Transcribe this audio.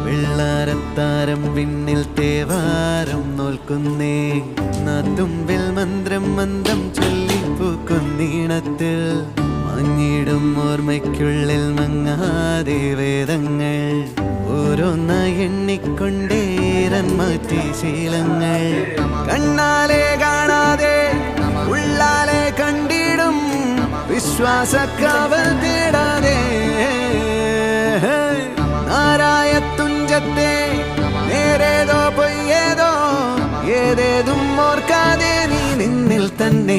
വെള്ളാരത്താരം വിണ്ണിൽ തേവാരം നോൽക്കുന്നേ നാത്തുമ്പിൽ മന്ത്രം മന്ദം ചൊല്ലിപ്പൂക്കുന്നീണത്തിൽ മങ്ങിടും ഓർമ്മയ്ക്കുള്ളിൽ മങ്ങാതെ വേദങ്ങൾ ഓരോന്നായി എണ്ണിക്കൊണ്ടേരൻ മാറ്റി ശീലങ്ങൾ കണ്ണാലെ കാണാതെ ഉള്ളാലെ കണ്ടിടും വിശ്വാസക്കാവൽ തേടാതെ നാരായ തുഞ്ചത്തെ നേരേതോ പൊയ്യേതോ ഏതേതും ഓർക്കാതെ നീ നിന്നിൽ തന്നെ